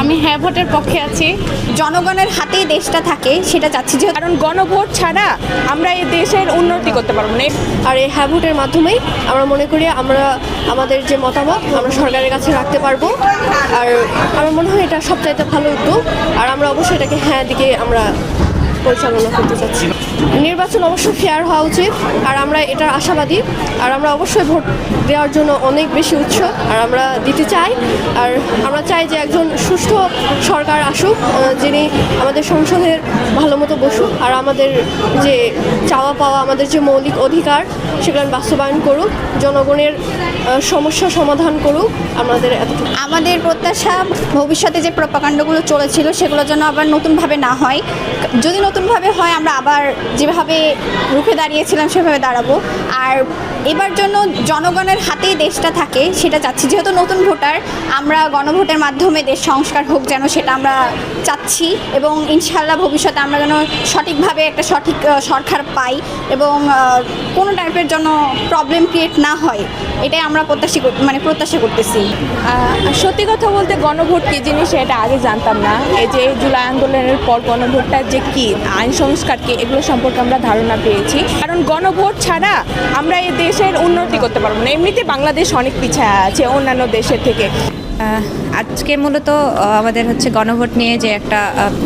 আমি হ্যাঁ ভোটের পক্ষে আছি। জনগণের হাতেই দেশটা থাকে সেটা চাচ্ছি, যে কারণ গণভোট ছাড়া আমরা এই দেশের উন্নতি করতে পারবো না। আর এই হ্যাঁ ভোটের মাধ্যমেই আমরা মনে করি আমরা আমাদের যে মতামত আমরা সরকারের কাছে রাখতে পারবো। আর আমার মনে হয় এটা সবচাইতে ভালো উদ্যোগ। আর আমরা অবশ্যই এটাকে হ্যাঁ দিকে আমরা পরিচালনা করতে চাচ্ছি। নির্বাচন অবশ্যই ফেয়ার হওয়া উচিত, আর আমরা এটার আশাবাদী। আর আমরা অবশ্যই ভোট দেওয়ার জন্য অনেক বেশি উৎসুক, আর আমরা দিতে চাই। আর আমরা চাই যে একজন সুষ্ঠু সরকার আসুক, যিনি আমাদের সংসদের ভালো মতো বসুক, আর আমাদের যে চাওয়া পাওয়া, আমাদের যে মৌলিক অধিকার সেগুলো বাস্তবায়ন করুক, জনগণের সমস্যা সমাধান করুক। আমাদের প্রত্যাশা ভবিষ্যতে যে প্রপাকাণ্ডগুলো চলেছিল সেগুলো যেন আবার নতুনভাবে না হয়। যদি নতুনভাবে হয় আমরা আবার যেভাবে রুখে দাঁড়িয়েছিলাম সেভাবে দাঁড়াবো। আর এবার জন্য জনগণের হাতেই দেশটা থাকে সেটা চাচ্ছি। যেহেতু নতুন ভোটার, আমরা গণভোটের মাধ্যমে দেশ সংস্কার হোক যেন, সেটা আমরা চাচ্ছি। এবং ইনশাআল্লাহ ভবিষ্যতে আমরা যেন সঠিকভাবে একটা সঠিক সরকার পাই এবং কোনো টাইপের জন্য প্রবলেম ক্রিয়েট না হয়, এটাই আমরা প্রত্যাশা করতেছি। সত্যি কথা বলতে গণভোট কী জিনিস এটা আগে জানতাম না। এই যে জুলাই আন্দোলনের পর গণভোটটা যে কী, আইন সংস্কার কী, এগুলো সম্পর্কে আমরা ধারণা পেয়েছি। কারণ গণভোট ছাড়া আমরা এই দেশের উন্নতি করতে পারবো না। এমনিতে বাংলাদেশ অনেক পিছায় আছে অন্যান্য দেশের থেকে। আজকে মূলত আমাদের গণভোট নিয়ে যে একটা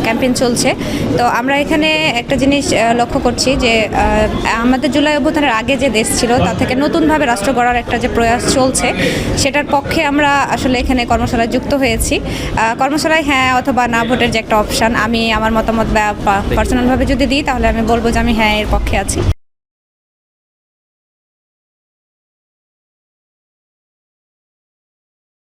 ক্যাম্পেইন চলছে। তো আমরা এখানে একটা জিনিস লক্ষ্য করছি যে আমাদের জুলাই অভ্যুত্থানের আগে যে দেশ ছিল তা থেকে নতুনভাবে রাষ্ট্র গড়ার একটা যে প্রয়াস চলছে, সেটার পক্ষে আমরা আসলে এখানে কর্মশালায় যুক্ত হয়েছি। কর্মশালায় হ্যাঁ অথবা না ভোটের যে একটা অপশান, আমি আমার মতামত পার্সোনালভাবে যদি দিই তাহলে আমি বলবো যে আমি হ্যাঁ এর পক্ষে আছি।